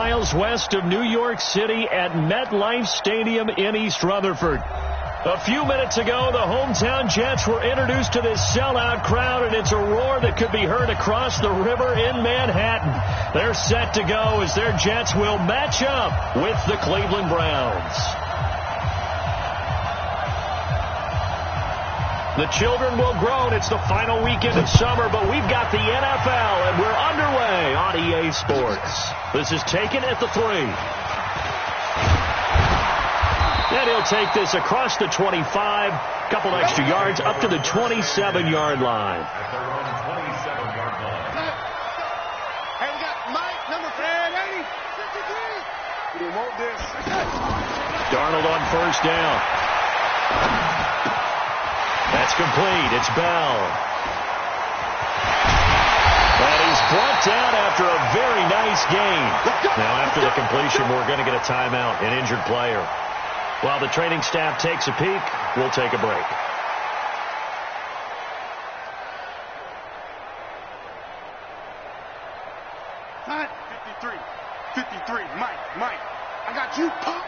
miles west of New York City at MetLife Stadium in East Rutherford. A few minutes ago, the hometown Jets were introduced to this sellout crowd, and it's a roar that could be heard across the river in Manhattan. They're set to go as their Jets will match up with the Cleveland Browns. The children will groan. It's the final weekend of summer, but we've got the NFL, and we're underway on EA Sports. This is taken at the 3. And he'll take this across the 25, couple extra yards, up to the 27-yard line. Hey, we got Mike, number 53. We didn't want this. Darnold on first down. That's complete. It's Bell. And he's brought down after a very nice gain. Now, after the completion, we're going to get a timeout, an injured player. While the training staff takes a peek, we'll take a break. Huh? 53. Mike. I got you, Pop.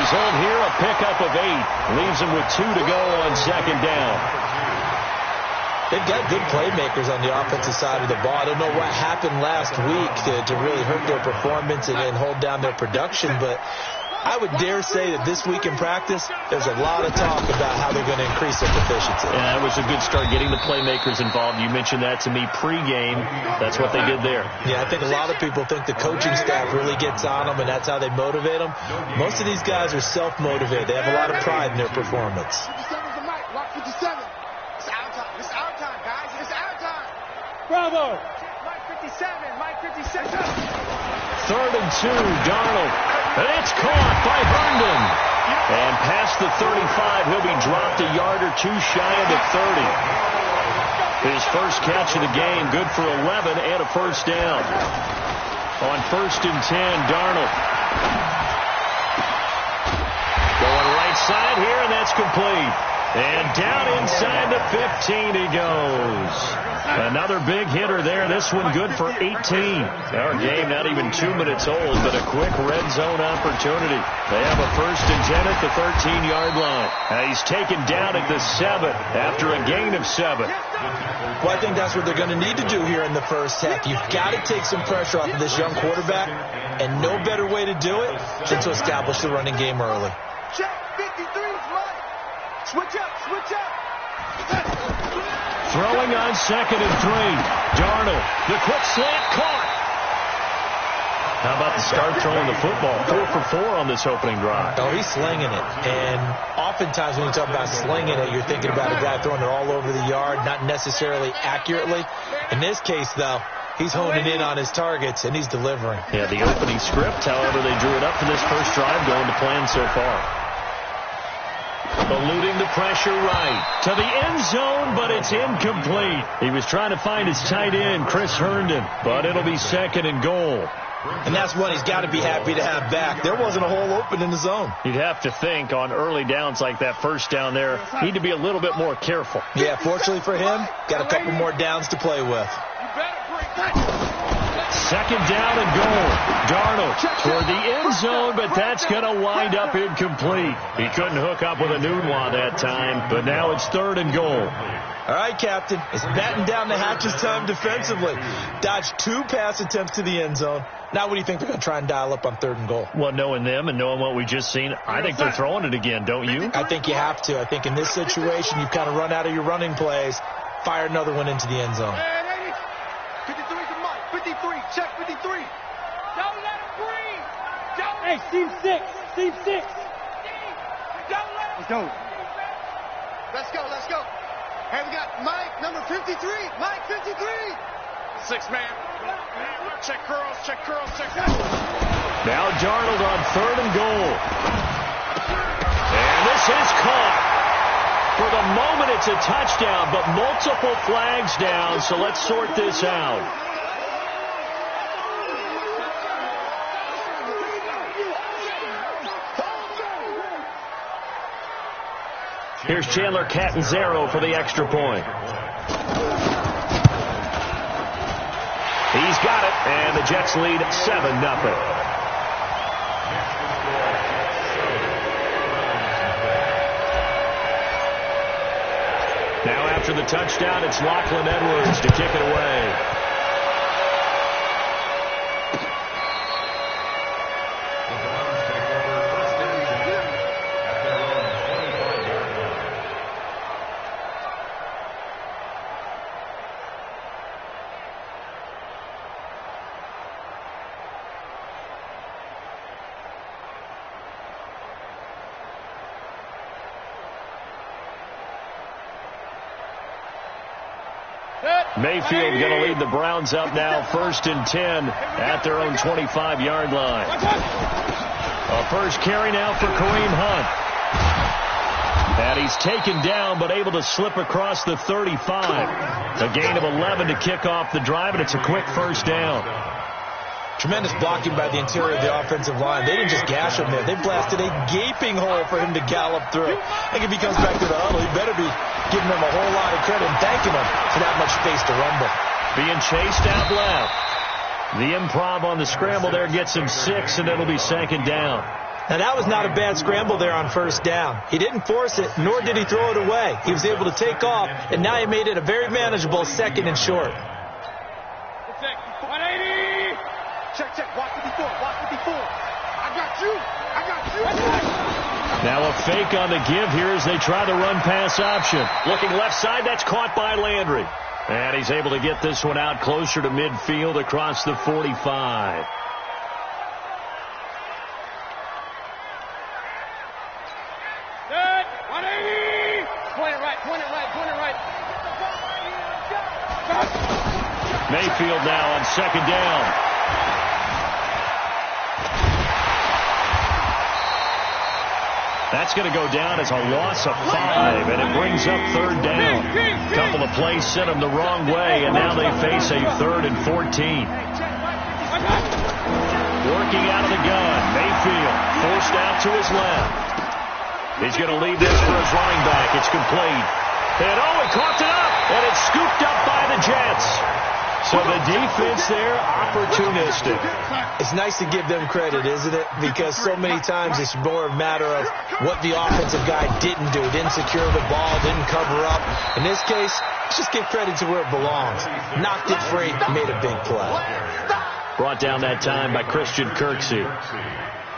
Result here, a pickup of 8. Leaves them with 2 to go on second down. They've got good playmakers on the offensive side of the ball. I don't know what happened last week to really hurt their performance and hold down their production, but I would dare say that this week in practice, there's a lot of talk about how they're going to increase their proficiency. Yeah, it was a good start getting the playmakers involved. You mentioned that to me pregame. That's what they did there. Yeah, I think a lot of people think the coaching staff really gets on them, and that's how they motivate them. Most of these guys are self-motivated. They have a lot of pride in their performance. 57's the Mike. Watch 57. It's our time. It's our time, guys. It's our time. Bravo. Mike 57. Mike 57. 3rd and 2, Darnold. And it's caught by Herndon. And past the 35, he'll be dropped a yard or 2 shy of the 30. His first catch of the game, good for 11 and a first down. On 1st and 10, Darnold. Going right side here, and that's complete. And down inside the 15 he goes. Another big hitter there. This one good for 18. Our game not even 2 minutes old, but a quick red zone opportunity. They have a 1st and 10 at the 13-yard line. He's taken down at the 7 after a gain of 7. Well, I think that's what they're going to need to do here in the first half. You've got to take some pressure off of this young quarterback, and no better way to do it than to establish the running game early. Check 53's Mike. Switch up. Throwing on 2nd and 3. Darnold, the quick slant caught. How about the start throwing the football? 4 for 4 on this opening drive. Oh, he's slinging it. And oftentimes when you talk about slinging it, you're thinking about a guy throwing it all over the yard, not necessarily accurately. In this case, though, he's honing in on his targets, and he's delivering. Yeah, the opening script, however, they drew it up for this first drive, going to plan so far. Eluding the pressure right to the end zone, but it's incomplete. He was trying to find his tight end, Chris Herndon, but it'll be 2nd and goal. And that's one he's got to be happy to have back. There wasn't a hole open in the zone. You'd have to think on early downs like that first down there, need to be a little bit more careful. Yeah, fortunately for him, got a couple more downs to play with. 2nd down and goal. Darnold toward the end zone, but that's going to wind up incomplete. He couldn't hook up with a Nunwa that time, but now it's 3rd and goal. All right, Captain. It's batten down the hatches time defensively. Dodged 2 pass attempts to the end zone. Now what do you think they're going to try and dial up on 3rd and goal? Well, knowing them and knowing what we just seen, I think they're throwing it again, don't you? I think you have to. I think in this situation, you've kind of run out of your running plays. Fire another one into the end zone. 53 to Mike. 53. Check 53. Don't let him breathe. Hey, Steve 6. Steve 6. Don't let him. Let's go. Hey, we got Mike, number 53. Mike, 53. 6-man. Check curls. Now Darnold on 3rd and goal. And this is caught. For the moment, it's a touchdown, but multiple flags down, so let's sort this out. Here's Chandler Catanzaro for the extra point. He's got it, and the Jets lead 7-0. Now after the touchdown, it's Lachlan Edwards to kick it away. Mayfield going to lead the Browns up now, 1st and 10 at their own 25-yard line. A first carry now for Kareem Hunt. And he's taken down but able to slip across the 35. A gain of 11 to kick off the drive, and it's a quick first down. Tremendous blocking by the interior of the offensive line. They didn't just gash him there. They blasted a gaping hole for him to gallop through. I think if he comes back to the huddle, he better be giving him a whole lot of credit and thanking him for that much space to rumble. Being chased out left. The improv on the scramble there gets him 6, and it'll be 2nd down. Now, that was not a bad scramble there on 1st down. He didn't force it, nor did he throw it away. He was able to take off, and now he made it a very manageable 2nd and short. 180! Check, watch 54, watch 54. I got you. Now a fake on the give here as they try the run-pass option. Looking left side, that's caught by Landry. And he's able to get this one out closer to midfield across the 45. Good, 180! Point it right. Mayfield now on 2nd down. That's going to go down as a loss of 5, and it brings up 3rd down. A couple of plays sent them the wrong way, and now they face a 3rd and 14. Working out of the gun, Mayfield forced out to his left. He's going to leave this for his running back. It's complete. And he caught it up, and it's scooped up by the Jets. So the defense there, opportunistic. It's nice to give them credit, isn't it? Because so many times it's more a matter of what the offensive guy didn't do. Didn't secure the ball, didn't cover up. In this case, let's just give credit to where it belongs. Knocked it free, made a big play. Brought down that time by Christian Kirksey.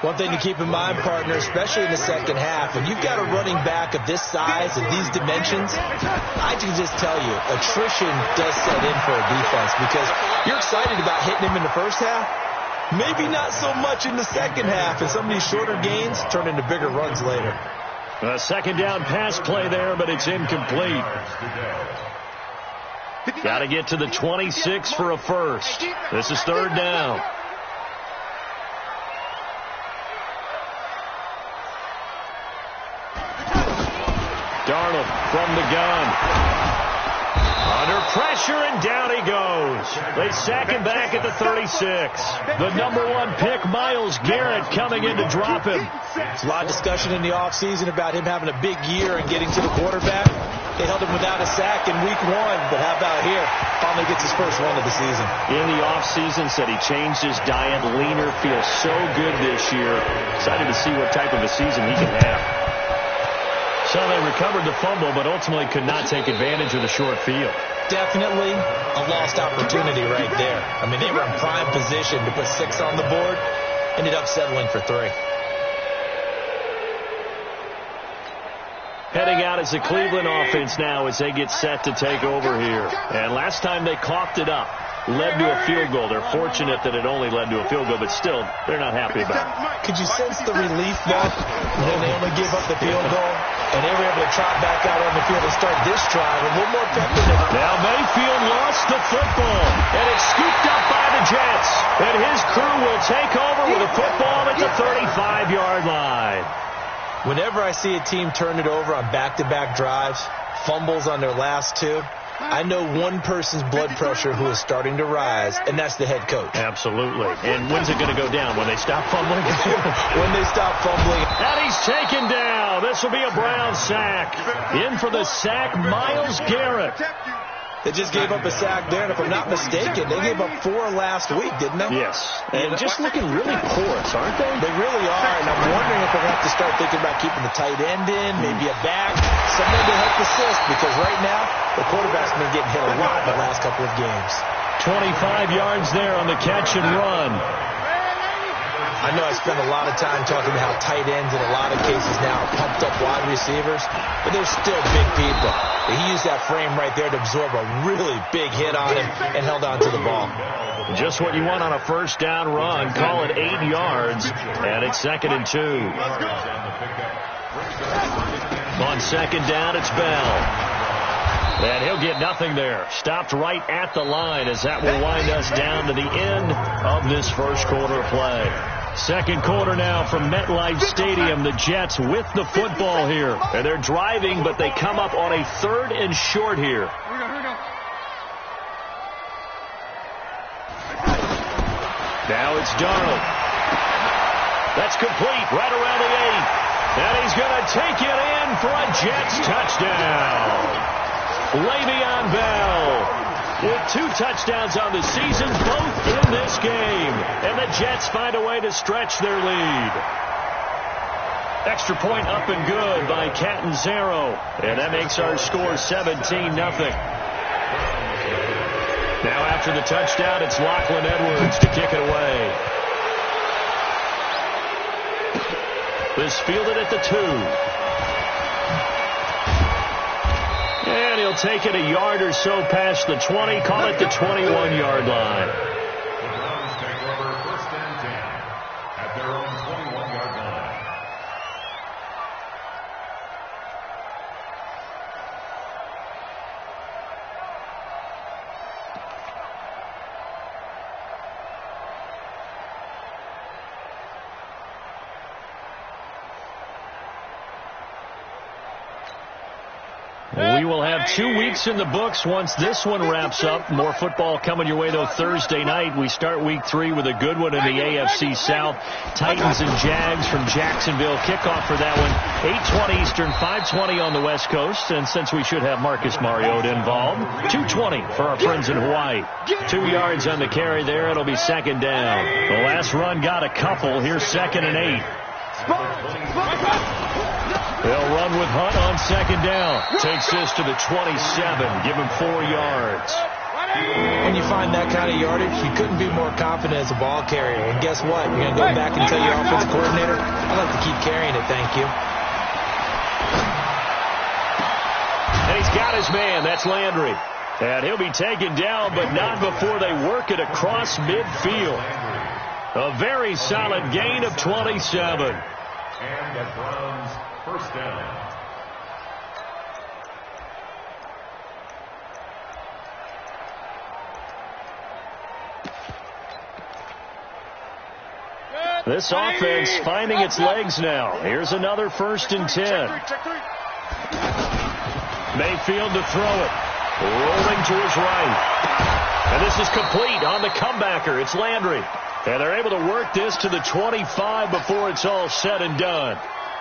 One thing to keep in mind, partner, especially in the 2nd half, when you've got a running back of this size and these dimensions, I can just tell you, attrition does set in for a defense because you're excited about hitting him in the 1st half. Maybe not so much in the 2nd half, and some of these shorter gains turn into bigger runs later. A 2nd down pass play there, but it's incomplete. Got to get to the 26 for a first. This is 3rd down. Darnold from the gun. Under pressure, and down he goes. They sack him back at the 36. The #1 pick, Myles Garrett, coming in to drop him. There's a lot of discussion in the offseason about him having a big year and getting to the quarterback. They held him without a sack in week 1, but how about here? Finally gets his first one of the season. In the offseason, said he changed his diet, leaner, feels so good this year. Excited to see what type of a season he can have. So they recovered the fumble, but ultimately could not take advantage of the short field. Definitely a lost opportunity right there. I mean, they were in prime position to put 6 on the board. Ended up settling for 3. Heading out is the Cleveland offense now as they get set to take over here. And last time they coughed it up, led to a field goal. They're fortunate that it only led to a field goal, but still, they're not happy about it. Could you sense the relief, though, when they only gave up the field goal? And they were able to trot back out on the field and start this drive with a little more pep in it. Now Mayfield lost the football, and it's scooped up by the Jets. And his crew will take over with a football at the 35-yard line. Whenever I see a team turn it over on back-to-back drives, fumbles on their last 2, I know one person's blood pressure who is starting to rise, and that's the head coach. Absolutely. And when's it going to go down? When they stop fumbling? When they stop fumbling. And he's taken down. This will be a Brown sack. In for the sack, Myles Garrett. They just gave up a sack there, and if I'm not mistaken, they gave up 4 last week, didn't they? Yes. And just looking really porous, aren't they? They really are, and I'm wondering if they're going to have to start thinking about keeping the tight end in, maybe a back, someone to help assist, because right now, the quarterback's been getting hit a lot in the last couple of games. 25 yards there on the catch and run. I know I spent a lot of time talking about how tight ends in a lot of cases now are pumped up wide receivers, but they're still big people. He used that frame right there to absorb a really big hit on him and held on to the ball. Just what you want on a first down run. Call it 8 yards, and it's 2nd and 2. On 2nd down, it's Bell. And he'll get nothing there. Stopped right at the line as that will wind us down to the end of this first quarter of play. Second quarter now from MetLife Stadium. The Jets with the football here. And they're driving, but they come up on a 3rd and short here. Now it's Darnold. That's complete right around the 8. And he's going to take it in for a Jets touchdown. Le'Veon Bell with 2 touchdowns on the season, both in this game. And the Jets find a way to stretch their lead. Extra point up and good by Catanzaro. And that makes our score 17-0. Now after the touchdown, it's Lachlan Edwards to kick it away. This fielded at the 2. And he'll take it a yard or so past the 20. Call it the 21-yard line. The Browns take over 1st and 10 at their own 21-yard line. We will have 2 weeks in the books once this one wraps up. More football coming your way, though, Thursday night. We start week 3 with a good one in the AFC South. Titans and Jags from Jacksonville. Kickoff for that one, 8:20 Eastern, 5:20 on the West Coast. And since we should have Marcus Mariota involved, 2:20 for our friends in Hawaii. 2 yards on the carry there. It'll be 2nd down. The last run got a couple. Here's 2nd and 8. They'll run with Hunt on 2nd down. Takes this to the 27. Give him 4 yards. When you find that kind of yardage, you couldn't be more confident as a ball carrier. And guess what? You're going to go back and tell your offensive coordinator, I'd like to keep carrying it, thank you. And he's got his man. That's Landry. And he'll be taken down, but not before they work it across midfield. A very solid gain of 27. And the Browns 1st down. This offense finding its legs now. Here's another 1st and 10. Mayfield to throw it. Rolling to his right. And this is complete on the comebacker. It's Landry. And they're able to work this to the 25 before it's all said and done.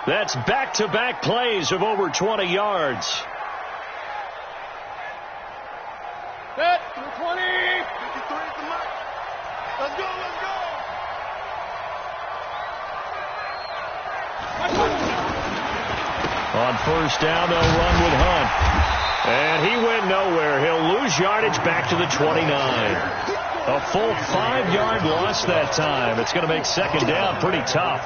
That's back-to-back plays of over 20 yards. Set, 20. 53 at the mark. Let's go, let's go. On 1st down, they'll run with Hunt. And he went nowhere. He'll lose yardage back to the 29. A full 5-yard loss that time. It's going to make 2nd down pretty tough.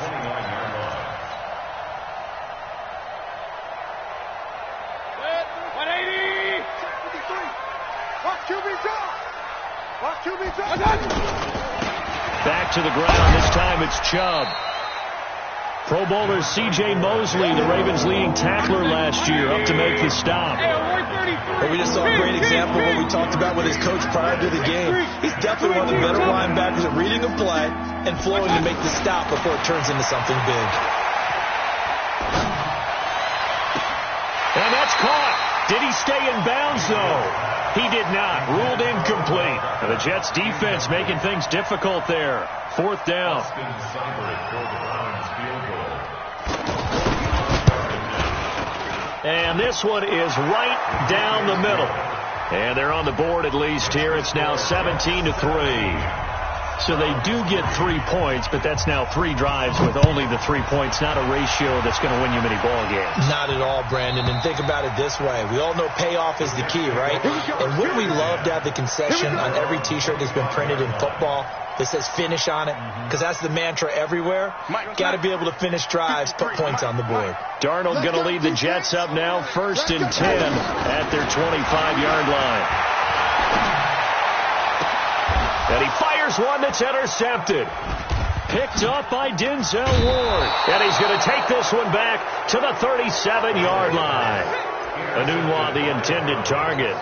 Back to the ground. This time it's Chubb. Pro Bowler C.J. Mosley, the Ravens' leading tackler last year, up to make the stop. But we just saw a great example of what we talked about with his coach prior to the game. He's definitely one of the better linebackers at reading a play and flowing to make the stop before it turns into something big. And that's caught. Did he stay in bounds, though? He did not. Ruled incomplete. And the Jets defense making things difficult there. 4th down. Austin Seibert for the Browns field goal. And this one is right down the middle. And they're on the board at least here. It's now 17-3. So they do get 3 points, but that's now 3 drives with only the 3 points, not a ratio that's going to win you many ball games. Not at all, Brandon. And think about it this way. We all know payoff is the key, right? And wouldn't we love to have the concession on every T-shirt that's been printed in football that says finish on it? Because that's the mantra everywhere. Got to be able to finish drives, put points on the board. Darnold going to lead the Jets up now, 1st and 10 at their 25-yard line. And he fires one that's intercepted. Picked up by Denzel Ward. And he's going to take this one back to the 37-yard line. Enunwa, the intended target.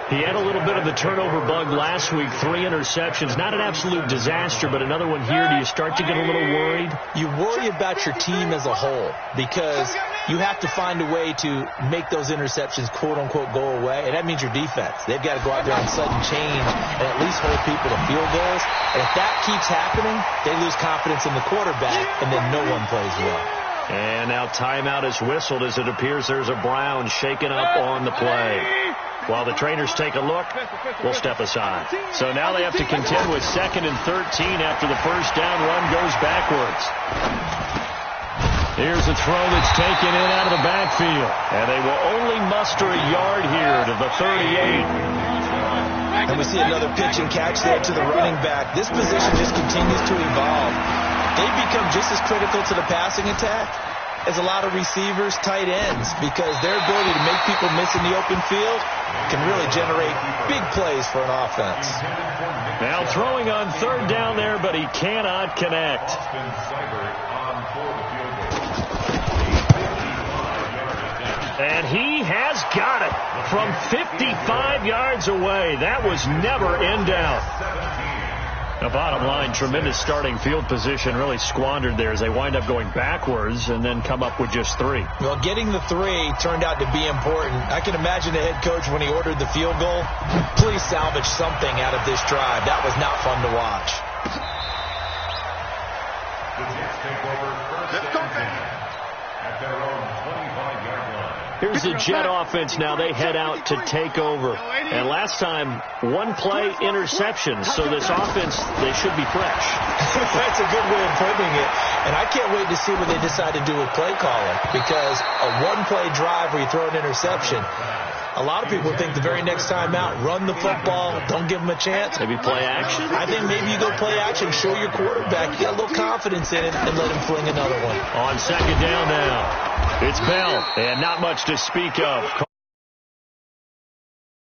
He had a little bit of the turnover bug last week. 3 interceptions. Not an absolute disaster, but another one here. Do you start to get a little worried? You worry about your team as a whole because you have to find a way to make those interceptions, quote-unquote, go away. And that means your defense. They've got to go out there on sudden change and at least hold people to field goals. And if that keeps happening, they lose confidence in the quarterback, and then no one plays well. And now timeout is whistled as it appears there's a Brown shaken up on the play. While the trainers take a look, we'll step aside. So now they have to contend with 2nd and 13 after the first down run goes backwards. Here's a throw that's taken in out of the backfield. And they will only muster a yard here to the 38. And we see another pitch and catch there to the running back. This position just continues to evolve. They've become just as critical to the passing attack as a lot of receivers, tight ends, because their ability to make people miss in the open field can really generate big plays for an offense. Now throwing on 3rd down there, but he cannot connect. Austin Seibert on for the field goal. And he has got it from 55 yards away. That was never in doubt. The bottom line, tremendous starting field position, really squandered there as they wind up going backwards and then come up with just 3. Well, getting the 3 turned out to be important. I can imagine the head coach when he ordered the field goal. Please salvage something out of this drive. That was not fun to watch. The Jets take over 1st and 10 at their own 25-yard line. Here's the Jet offense now. They head out to take over. And last time, 1 play interception. So this offense, they should be fresh. That's a good way of putting it. And I can't wait to see what they decide to do with play calling. Because a 1-play drive where you throw an interception, a lot of people think the very next time out, run the football, don't give them a chance. Maybe play action? I think maybe you go play action, show your quarterback, you got a little confidence in it, and let him fling another one. On 2nd down now. It's Bell, and not much to speak of.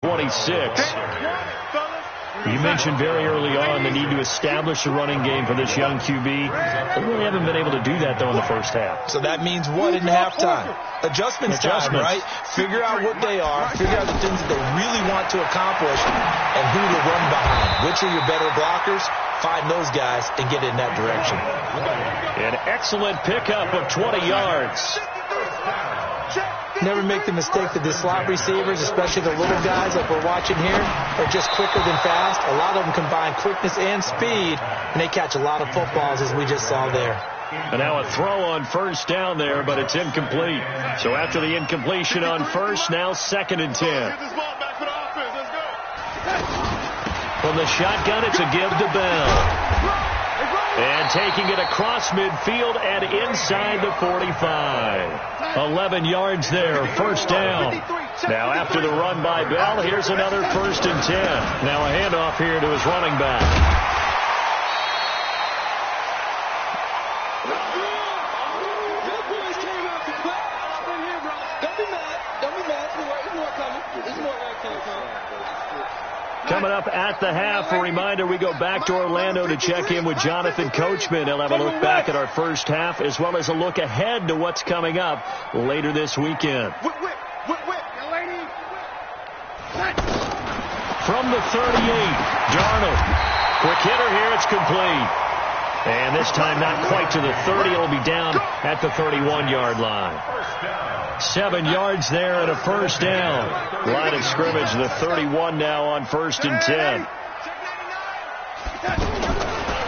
26. You mentioned very early on the need to establish a running game for this young QB. They really haven't been able to do that, though, in the first half. So that means what in halftime? Adjustments time, right? Figure out what they are, figure out the things that they really want to accomplish, and who to run behind. Which are your better blockers? Find those guys and get in that direction. An excellent pickup of 20 yards. Never make the mistake that the slot receivers, especially the little guys like we're watching here, are just quicker than fast. A lot of them combine quickness and speed, and they catch a lot of footballs, as we just saw there. And now a throw on 1st down there, but it's incomplete. So after the incompletion on 1st, now 2nd and 10. From the shotgun, it's a give to Bell. And taking it across midfield and inside the 45. 11 yards there, 1st down. Now after the run by Bell, here's another 1st and 10. Now a handoff here to his running back. Coming up at the half, a reminder, we go back to Orlando to check in with Jonathan Coachman. He'll have a look back at our first half as well as a look ahead to what's coming up later this weekend. From the 38, Darnold. Quick hitter here, it's complete. And this time not quite to the 30, it'll be down at the 31-yard line. First down. 7 yards there and a first down. Line of scrimmage, the 31 now on 1st and 10.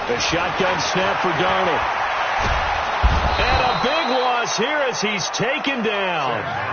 The shotgun snap for Darnold. And a big loss here as he's taken down.